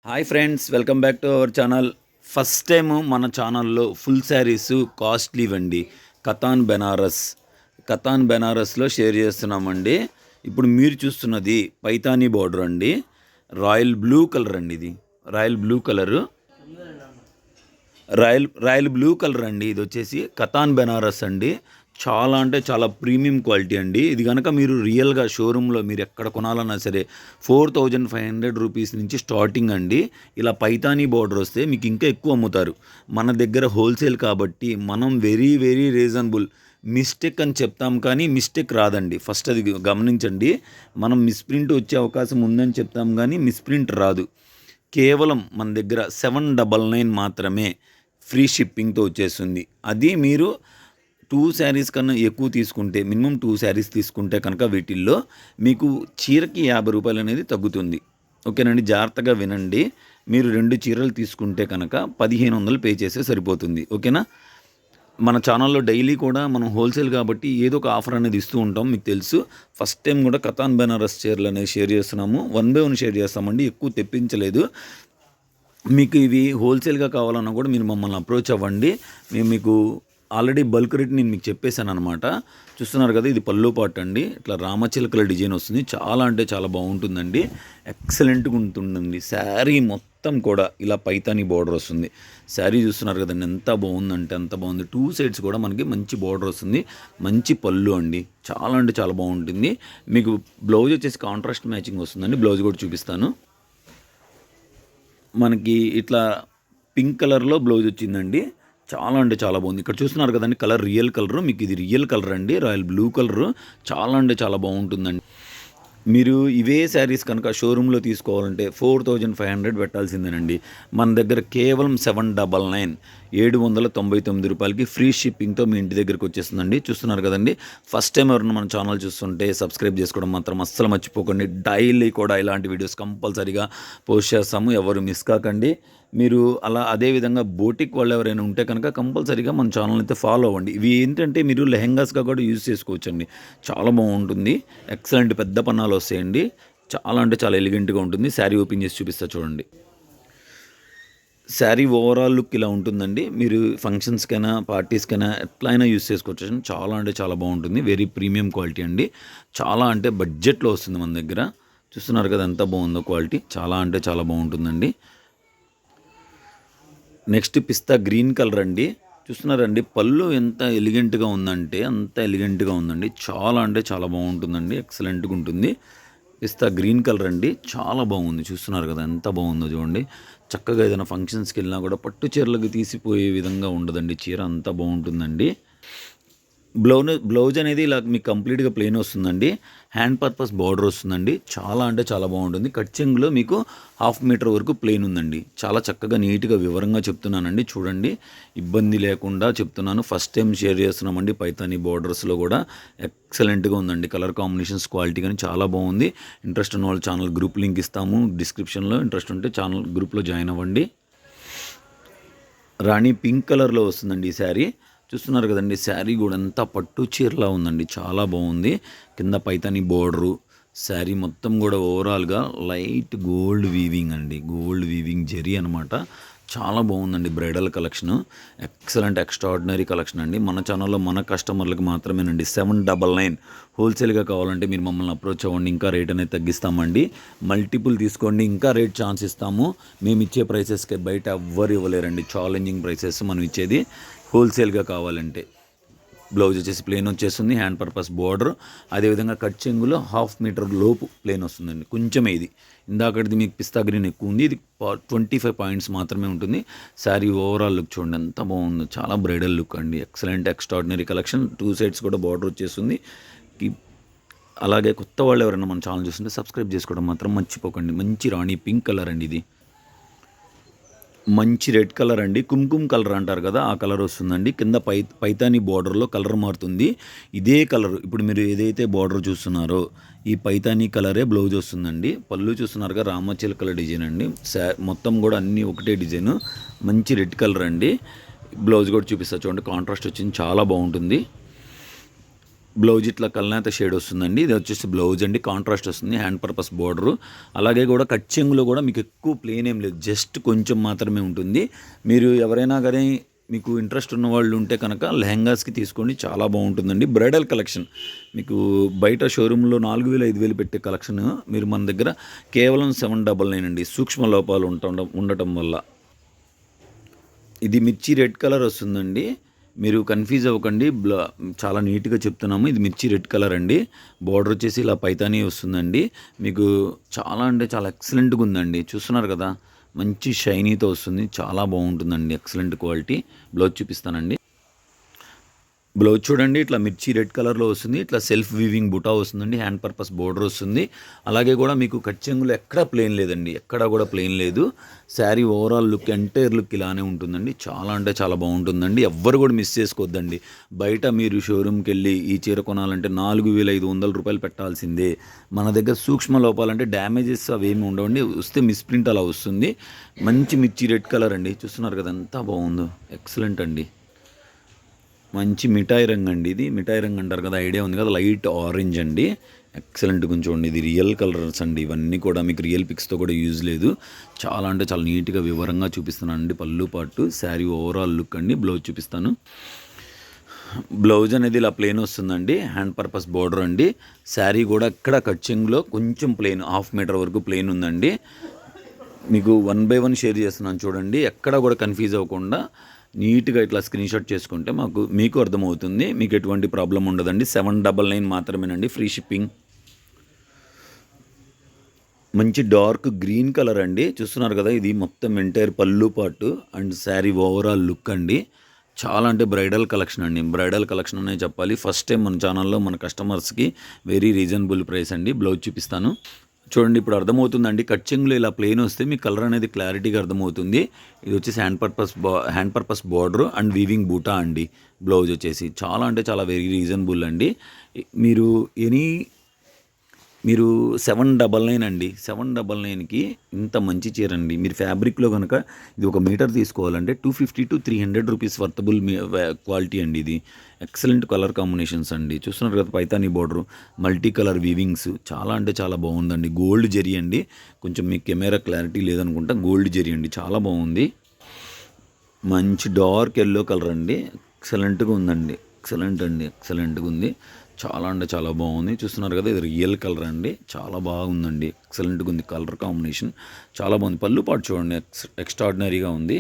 Hi friends, welcome back to our channel. First time మన ఛానల్లో full saris costly అండి. Katan బెనారస్లో share చేస్తున్నామండి. ఇప్పుడు మీరు చూస్తున్నది పైతానీ బార్డర్ అండి. రాయల్ బ్లూ కలర్ అండి. ఇది royal blue colour royal blue colour అండి. ఇది వచ్చేసి కతాన్ బెనారస్ అండి. చాలా అంటే చాలా ప్రీమియం క్వాలిటీ అండి. ఇది కనుక మీరు రియల్గా షోరూంలో మీరు ఎక్కడ కొనాలన్నా సరే 4500 రూపీస్ నుంచి స్టార్టింగ్ అండి. ఇలా పైతానీ బార్డర్ వస్తే మీకు ఇంకా ఎక్కువ అమ్ముతారు. మన దగ్గర హోల్సేల్ కాబట్టి మనం వెరీ వెరీ రీజనబుల్. మిస్టేక్ అని చెప్తాం కానీ మిస్టేక్ రాదండి. ఫస్ట్ అది గమనించండి. మనం మిస్ప్రింట్ వచ్చే అవకాశం ఉందని చెప్తాం కానీ మిస్ప్రింట్ రాదు. కేవలం మన దగ్గర 799 మాత్రమే ఫ్రీ షిప్పింగ్తో వచ్చేస్తుంది. అది మీరు 2 శారీస్ కన్నా ఎక్కువ తీసుకుంటే, మినిమం 2 శారీస్ తీసుకుంటే కనుక వీటిల్లో మీకు చీరకి 50 రూపాయలు అనేది తగ్గుతుంది. ఓకేనండి, జాగ్రత్తగా వినండి. మీరు 2 చీరలు తీసుకుంటే కనుక 1500 పే చేస్తే సరిపోతుంది. ఓకేనా. మన ఛానల్లో డైలీ కూడా మనం హోల్సేల్ కాబట్టి ఏదో ఒక ఆఫర్ అనేది ఇస్తూ ఉంటాం, మీకు తెలుసు. ఫస్ట్ టైం కూడా కతాన్ బెనారస్ చీరలు అనేది షేర్ చేస్తున్నాము. 1 బై 1 షేర్ చేస్తామండి, ఎక్కువ తెప్పించలేదు. మీకు ఇవి హోల్సేల్గా కావాలన్నా కూడా మీరు మమ్మల్ని అప్రోచ్ అవ్వండి. మేము మీకు ఆల్రెడీ బల్క్ రేట్ నేను మీకు చెప్పేశాను అనమాట. చూస్తున్నారు కదా, ఇది పళ్ళు పాటు అండి. ఇట్లా రామచిలకల డిజైన్ వస్తుంది. చాలా అంటే చాలా బాగుంటుందండి. ఎక్సలెంట్గా ఉంటుందండి. శారీ మొత్తం కూడా ఇలా పైతానీ బార్డర్ వస్తుంది. శారీ చూస్తున్నారు కదండి, ఎంత బాగుందంటే అంత బాగుంది. 2 సైడ్స్ కూడా మనకి మంచి బార్డర్ వస్తుంది. మంచి పళ్ళు అండి. చాలా అంటే చాలా బాగుంటుంది. మీకు బ్లౌజ్ వచ్చేసి కాంట్రాస్ట్ మ్యాచింగ్ వస్తుందండి. బ్లౌజ్ కూడా చూపిస్తాను. మనకి ఇట్లా పింక్ కలర్లో బ్లౌజ్ వచ్చిందండి. చాలా అంటే చాలా బాగుంది. ఇక్కడ చూస్తున్నారు కదండి, కలర్ రియల్ కలరు. మీకు ఇది రియల్ కలర్ అండి, రాయల్ బ్లూ కలరు. చాలా అంటే చాలా బాగుంటుందండి. మీరు ఇవే శారీస్ కనుక షోరూంలో తీసుకోవాలంటే 4500 పెట్టాల్సిందేనండి. మన దగ్గర కేవలం 799 799 రూపాయలకి ఫ్రీ షిప్పింగ్తో మీ ఇంటి దగ్గరికి వచ్చేస్తుందండి. చూస్తున్నారు కదండి. ఫస్ట్ టైం ఎవరైనా మన ఛానల్ చూస్తుంటే సబ్స్క్రైబ్ చేసుకోవడం మాత్రం అస్సలు మర్చిపోకండి. డైలీ కూడా ఇలాంటి వీడియోస్ కంపల్సరీగా పోస్ట్ చేస్తాము, ఎవరు మిస్ కాకండి. మీరు అదేవిధంగా బోటిక్ వాళ్ళు ఎవరైనా ఉంటే కనుక కంపల్సరీగా మన ఛానల్ అయితే ఫాలో అవ్వండి. ఇవి ఏంటంటే మీరు లెహెంగాస్గా కూడా యూజ్ చేసుకోవచ్చండి. చాలా బాగుంటుంది. ఎక్సలెంట్ పెద్ద పన్నాలు వస్తాయండి. చాలా అంటే చాలా ఎలిగెంట్గా ఉంటుంది. శారీ ఓపెన్ చేసి చూపిస్తా చూడండి. శారీ ఓవరాల్ లుక్ ఇలా ఉంటుందండి. మీరు ఫంక్షన్స్కైనా పార్టీస్కైనా ఎట్లా అయినా యూజ్ చేసుకోవచ్చు. చాలా అంటే చాలా బాగుంటుంది. వెరీ ప్రీమియం క్వాలిటీ అండి. చాలా అంటే బడ్జెట్లో వస్తుంది మన దగ్గర. చూస్తున్నారు కదా ఎంత బాగుందో క్వాలిటీ. చాలా అంటే చాలా బాగుంటుందండి. నెక్స్ట్ పిస్తా గ్రీన్ కలర్ అండి. చూస్తున్నారండి, పళ్ళు ఎంత ఎలిగెంట్గా ఉందంటే అంత ఎలిగెంట్గా ఉందండి. చాలా అంటే చాలా బాగుంటుందండి. ఎక్సలెంట్గా ఉంటుంది. పిస్తా గ్రీన్ కలర్ అండి. చాలా బాగుంది. చూస్తున్నారు కదా ఎంత బాగుందో చూడండి. చక్కగా ఏదైనా ఫంక్షన్స్కి వెళ్ళినా కూడా పట్టు చీరలకు తీసిపోయే విధంగా ఉండదండి. చీర అంత బాగుంటుందండి. బ్లౌజ్ అనేది ఇలా మీకు కంప్లీట్గా ప్లెయిన్ వస్తుందండి. హ్యాండ్ పర్పస్ బార్డర్ వస్తుందండి. చాలా అంటే చాలా బాగుంటుంది. కట్ చెంగులో మీకు 1/2 మీటర్ వరకు ప్లెయిన్ ఉందండి. చాలా చక్కగా నీట్గా వివరంగా చెప్తున్నానండి. చూడండి, ఇబ్బంది లేకుండా చెప్తున్నాను. ఫస్ట్ టైం షేర్ చేస్తున్నామండి. పైతానీ బార్డర్స్లో కూడా ఎక్సలెంట్గా ఉందండి. కలర్ కాంబినేషన్స్ క్వాలిటీ కానీ చాలా బాగుంది. ఇంట్రెస్ట్ ఉన్న వాళ్ళు ఛానల్ గ్రూప్ లింక్ ఇస్తాము డిస్క్రిప్షన్లో. ఇంట్రెస్ట్ ఉంటే ఛానల్ గ్రూప్లో జాయిన్ అవ్వండి. రాణి పింక్ కలర్లో వస్తుందండి ఈ శారీ. చూస్తున్నారు కదండి, శారీ కూడా అంతా పట్టు చీరలా ఉందండి. చాలా బాగుంది. కింద పైతాని బోర్డరు. శారీ మొత్తం కూడా ఓవరాల్గా లైట్ గోల్డ్ వీవింగ్ అండి. గోల్డ్ వీవింగ్ జరీ అనమాట. చాలా బాగుందండి. Bridal collection excellent extraordinary collection అండి. మన ఛానల్లో మన కస్టమర్లకు మాత్రమేనండి. 799 హోల్సేల్గా కావాలంటే మీరు మమ్మల్ని అప్రోచ్ అవ్వండి. ఇంకా రేట్ అనేది తగ్గిస్తామండి. మల్టిపుల్ తీసుకోండి, ఇంకా రేట్ ఛాన్స్ ఇస్తాము. మేము ఇచ్చే ప్రైసెస్కి బయట ఎవ్వరు ఇవ్వలేరండి. ఛాలెంజింగ్ ప్రైసెస్ మనం ఇచ్చేది హోల్సేల్గా కావాలంటే. బ్లౌజ్ వచ్చేసి ప్లెయిన్ వచ్చేస్తుంది. Hand purpose border. అదేవిధంగా కట్ చెంగులో 1/2 మీటర్ లోపు ప్లెయిన్ వస్తుందండి. కొంచెమే ఇది. ఇందాకటిది మీకు పిస్తా గ్రీన్ ఎక్కువ ఉంది. ఇది 25 పాయింట్స్ మాత్రమే ఉంటుంది. శారీ ఓవరాల్ లుక్ చూడండి ఎంత బాగుందో. చాలా బ్రైడల్ లుక్ అండి. Excellent extraordinary collection. 2 సైడ్స్ కూడా బార్డర్ వచ్చేస్తుంది. అలాగే కొత్త వాళ్ళు ఎవరైనా మన ఛానల్ చూస్తుంటే సబ్స్క్రైబ్ చేసుకోవడం మాత్రం మర్చిపోకండి. మంచి రాణి పింక్ కలర్ అండి. ఇది మంచి రెడ్ కలర్ అండి. కుంకుమ కలర్ అంటారు కదా, ఆ కలర్ వస్తుందండి. కింద పైతానీ బార్డర్లో కలర్ మారుతుంది. ఇదే కలర్ ఇప్పుడు మీరు ఏదైతే బార్డర్ చూస్తున్నారో ఈ పైతానీ కలరే బ్లౌజ్ వస్తుందండి. పళ్ళు చూస్తున్నారుగా రామచిలకల డిజైన్ అండి. మొత్తం కూడా అన్నీ ఒకటే డిజైన్. మంచి రెడ్ కలర్ అండి. బ్లౌజ్ కూడా చూపిస్తా చూడండి. కాంట్రాస్ట్ వచ్చింది. చాలా బాగుంటుంది. బ్లౌజ్ ఇట్లా కల్నేత షేడ్ వస్తుందండి. ఇది వచ్చేసి బ్లౌజ్ అండి, కాంట్రాస్ట్ వస్తుంది, హ్యాండ్ పర్పస్ బోర్డరు. అలాగే కూడా కట్ చెంగులో కూడా మీకు ఎక్కువ ప్లేన్ ఏం లేదు, జస్ట్ కొంచెం మాత్రమే ఉంటుంది. మీరు ఎవరైనా కానీ మీకు ఇంట్రెస్ట్ ఉన్న వాళ్ళు ఉంటే కనుక లెహంగాస్కి తీసుకోండి, చాలా బాగుంటుందండి. బ్రైడల్ కలెక్షన్ మీకు బయట షోరూంలో 4000 5000 పెట్టే కలెక్షన్ మీరు మన దగ్గర కేవలం 799 అండి, సూక్ష్మ లోపాలు ఉండటం వల్ల. ఇది మిర్చి రెడ్ కలర్ వస్తుందండి, మీరు కన్ఫ్యూజ్ అవ్వకండి, చాలా నీట్గా చెప్తున్నాము. ఇది మిర్చి రెడ్ కలర్ అండి, బార్డర్ వచ్చేసి ఇలా పైతానీ వస్తుందండి. మీకు చాలా అంటే చాలా ఎక్సలెంట్గా ఉందండి, చూస్తున్నారు కదా, మంచి షైనీతో వస్తుంది, చాలా బాగుంటుందండి, ఎక్సలెంట్ క్వాలిటీ. బ్లౌజ్ చూపిస్తానండి. బ్లౌజ్ చూడండి, ఇట్లా మిర్చి రెడ్ కలర్లో వస్తుంది, ఇట్లా సెల్ఫ్ వీవింగ్ బుటా వస్తుందండి, హ్యాండ్ పర్పస్ బోర్డర్ వస్తుంది. అలాగే కూడా మీకు కట్ చెంగులో ఎక్కడా ప్లెయిన్ లేదండి, ఎక్కడా కూడా ప్లెయిన్ లేదు. Sari overall look, entire look ఇలానే ఉంటుందండి, చాలా అంటే చాలా బాగుంటుందండి. ఎవ్వరు కూడా మిస్ చేసుకోవద్దండి. బయట మీరు షోరూమ్కి వెళ్ళి ఈ చీర కొనాలంటే 4500 రూపాయలు పెట్టాల్సిందే. మన దగ్గర సూక్ష్మ లోపాలంటే డ్యామేజెస్ అవేమి ఉండవండి, వస్తే మిస్ప్రింట్ అలా వస్తుంది. మంచి మిర్చి రెడ్ కలర్ అండి, చూస్తున్నారు కదా ఎంత బాగుందో, ఎక్సలెంట్ అండి. మంచి మిఠాయి రంగు అండి, ఇది మిఠాయి రంగు అంటారు కదా, ఐడియా ఉంది కదా, లైట్ ఆరెంజ్ అండి, ఎక్సలెంట్. కొంచెం ఇది రియల్ కలర్స్ అండి, ఇవన్నీ కూడా మీకు రియల్ పిక్స్తో కూడా యూజ్ లేదు. చాలా అంటే చాలా నీట్గా వివరంగా చూపిస్తున్నాను అండి. పళ్ళు పాటు శారీ ఓవరాల్ లుక్ అండి. బ్లౌజ్ చూపిస్తాను. బ్లౌజ్ అనేది ఇలా ప్లెయిన్ వస్తుందండి, హ్యాండ్ పర్పస్ బోర్డర్ అండి. శారీ కూడా ఇక్కడ కట్చింగ్లో కొంచెం ప్లెయిన్, 1/2 మీటర్ వరకు ప్లెయిన్ ఉందండి. మీకు 1 by 1 షేర్ చేస్తున్నాను చూడండి, ఎక్కడ కూడా కన్ఫ్యూజ్ అవ్వకుండా నీట్గా ఇట్లా స్క్రీన్షాట్ చేసుకుంటే మీకు అర్థమవుతుంది, మీకు ఎటువంటి ప్రాబ్లం ఉండదండి. 799 మాత్రమేనండి, ఫ్రీ షిప్పింగ్. మంచి డార్క్ గ్రీన్ కలర్ అండి, చూస్తున్నారు కదా, ఇది మొత్తం ఎంటైర్ పళ్ళు పాటు అండ్ శారీ ఓవరాల్ లుక్ అండి. చాలా అంటే బ్రైడల్ కలెక్షన్ అండి, బ్రైడల్ కలెక్షన్ అనే చెప్పాలి. ఫస్ట్ టైం మన ఛానల్లో మన కస్టమర్స్కి వెరీ రీజనబుల్ ప్రైస్ అండి. బ్లౌజ్ చూపిస్తాను చూడండి, ఇప్పుడు అర్థమవుతుందండి. కట్చింగ్లో ఇలా ప్లెయిన్ వస్తే మీ కలర్ అనేది క్లారిటీగా అర్థమవుతుంది. ఇది వచ్చేసి hand purpose border and weaving బూటా అండి. బ్లౌజ్ వచ్చేసి చాలా అంటే చాలా వెరీ రీజనబుల్ అండి. మీరు 799 అండి, 799కి ఇంత మంచి చీర అండి. మీరు ఫ్యాబ్రిక్లో కనుక ఇది 1 మీటర్ తీసుకోవాలంటే 250 to 300 రూపీస్ వర్తబుల్ క్వాలిటీ అండి. ఇది ఎక్సలెంట్ కలర్ కాంబినేషన్స్ అండి, చూస్తున్నారు కదా, పైతానీ బార్డర్, మల్టీ కలర్ వీవింగ్స్, చాలా అంటే చాలా బాగుందండి. గోల్డ్ జరీ అండి, కొంచెం మీకు కెమెరా క్లారిటీ లేదనుకుంటా, గోల్డ్ జరీ అండి, చాలా బాగుంది. మంచి డార్క్ ఎల్లో కలర్ అండి, ఎక్సలెంట్గా ఉందండి, ఎక్సలెంట్ అండి, ఎక్సలెంట్గా ఉంది, చాలా అంటే చాలా బాగుంది. చూస్తున్నారు కదా, ఇది రియల్ కలర్ అండి, చాలా బాగుందండి, ఎక్సలెంట్గా ఉంది, కలర్ కాంబినేషన్ చాలా బాగుంది. పళ్ళు పాటు చూడండి, ఎక్స్ట్రాడినరీగా ఉంది.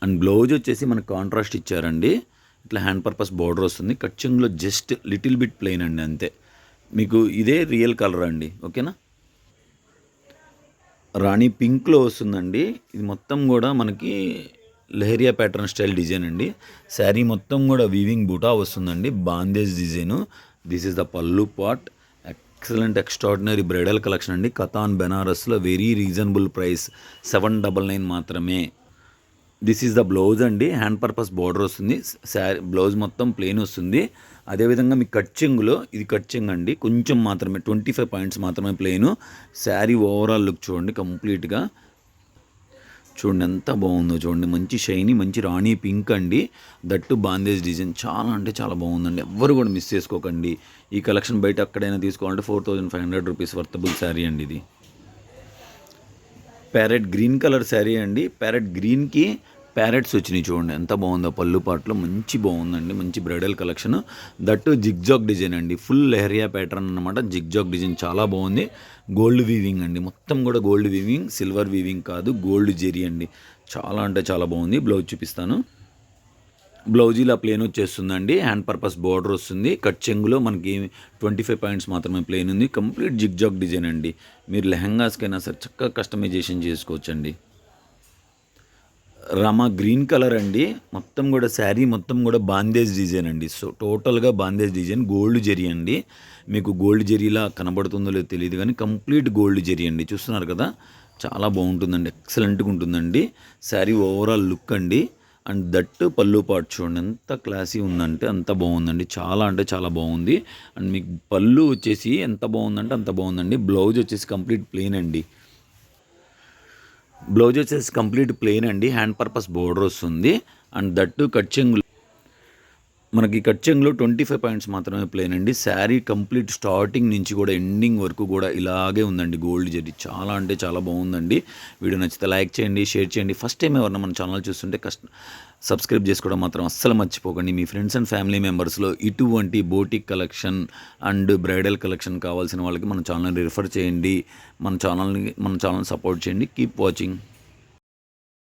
అండ్ బ్లౌజ్ వచ్చేసి మనకు కాంట్రాస్ట్ ఇచ్చారండి, ఇట్లా హ్యాండ్ పర్పస్ బార్డర్ వస్తుంది. కట్చింగ్లో జస్ట్ లిటిల్ బిట్ ప్లెయిన్ అండి, అంతే. మీకు ఇదే రియల్ కలర్ అండి, ఓకేనా. రాణి పింక్లో వస్తుందండి, ఇది మొత్తం కూడా మనకి లెహరియా ప్యాటర్న్ స్టైల్ డిజైన్ అండి. శారీ మొత్తం కూడా వీవింగ్ బూటా వస్తుందండి, bandhej design. This is the pallu part. Excellent extraordinary bridal collection అండి, కతాన్ బెనారస్లో వెరీ రీజనబుల్ ప్రైస్, 799 మాత్రమే. దిస్ ఈజ్ ద బ్లౌజ్ అండి, హ్యాండ్ పర్పస్ బార్డర్ వస్తుంది, శారీ బ్లౌజ్ మొత్తం ప్లెయిన్ వస్తుంది. అదేవిధంగా మీ కట్చింగ్లో ఇది కట్చింగ్ అండి, కొంచెం మాత్రమే 25 పాయింట్స్ మాత్రమే ప్లెయిన్. శారీ ఓవరాల్ లుక్ చూడండి, కంప్లీట్గా చూడండి ఎంత బాగుందో చూడండి, మంచి షైనీ, మంచి రాణి పింక్ అండి, దట్టు బాందేజ్ డిజైన్, చాలా అంటే చాలా బాగుందండి. ఎవ్వరు కూడా మిస్ చేసుకోకండి. ఈ కలెక్షన్ బయట ఎక్కడైనా తీసుకోవాలంటే 4500 రూపీస్ వర్తబుల్ శారీ అండి. ఇది ప్యారెట్ గ్రీన్ కలర్ శారీ అండి, ప్యారెట్ గ్రీన్కి ప్యారెట్స్ వచ్చినాయి చూడండి, ఎంత బాగుందో, పళ్ళు పాటలో మంచి బాగుందండి, మంచి bridal collection, that zigzag design అండి, ఫుల్ లెహరియా ప్యాటర్న్ అనమాట, జిగ్జాగ్ డిజైన్ చాలా బాగుంది. గోల్డ్ వీవింగ్ అండి, మొత్తం కూడా గోల్డ్ వీవింగ్, సిల్వర్ వీవింగ్ కాదు, గోల్డ్ జెరీ అండి, చాలా అంటే చాలా బాగుంది. బ్లౌజ్ చూపిస్తాను. బ్లౌజ్ ఇలా ప్లెయిన్ వచ్చేస్తుందండి, హ్యాండ్ పర్పస్ బార్డర్ వస్తుంది. కట్ చెంగులో మనకి 25 పాయింట్స్ మాత్రమే ప్లెయిన్ ఉంది, కంప్లీట్ జిగ్జాగ్ డిజైన్ అండి. మీరు లెహంగాస్కైనా సరే చక్కగా కస్టమైజేషన్ చేసుకోవచ్చండి. రామా గ్రీన్ కలర్ అండి, మొత్తం కూడా శారీ మొత్తం కూడా బాందేజ్ డిజైన్ అండి. సో టోటల్గా బాందేజ్ డిజైన్, గోల్డ్ జెరీ అండి. మీకు గోల్డ్ జెరీలా కనబడుతుందో లేదో తెలియదు కానీ కంప్లీట్ గోల్డ్ జెరీ అండి, చూస్తున్నారు కదా, చాలా బాగుంటుందండి, ఎక్సలెంట్గా ఉంటుందండి. శారీ ఓవరాల్ లుక్ అండి. అండ్ దట్ పళ్ళు పాటు చూడండి ఎంత క్లాసీ ఉందంటే అంత బాగుందండి, చాలా అంటే చాలా బాగుంది. అండ్ మీకు పళ్ళు వచ్చేసి ఎంత బాగుందంటే అంత బాగుందండి. బ్లౌజ్ వచ్చేసి కంప్లీట్ ప్లెయిన్ అండి, బ్లౌజ్ వచ్చేసి కంప్లీట్ ప్లెయిన్ అండి, హ్యాండ్ పర్పస్ బోర్డర్ వస్తుంది. అండ్ దట్టు కట్ చెంగులు మనకి కట్ చెంగులో 25 పాయింట్స్ మాత్రమే ప్లెయిన్ అండి. శారీ కంప్లీట్ స్టార్టింగ్ నుంచి కూడా ఎండింగ్ వరకు కూడా ఇలాగే ఉందండి గోల్డ్ జరీ. చాలా అంటే చాలా బాగుందండి. వీడియో నచ్చితే లైక్ చేయండి, షేర్ చేయండి. ఫస్ట్ టైం ఎవరన్నా మన ఛానల్ చూస్తుంటే సబ్స్క్రైబ్ చేసుకోవడం మాత్రం అస్సలు మర్చిపోకండి. మీ ఫ్రెండ్స్ అండ్ ఫ్యామిలీ మెంబర్స్లో ఇటువంటి boutique collection and bridal collection కావాల్సిన వాళ్ళకి మన ఛానల్ని రిఫర్ చేయండి. మన ఛానల్ సపోర్ట్ చేయండి. Keep watching.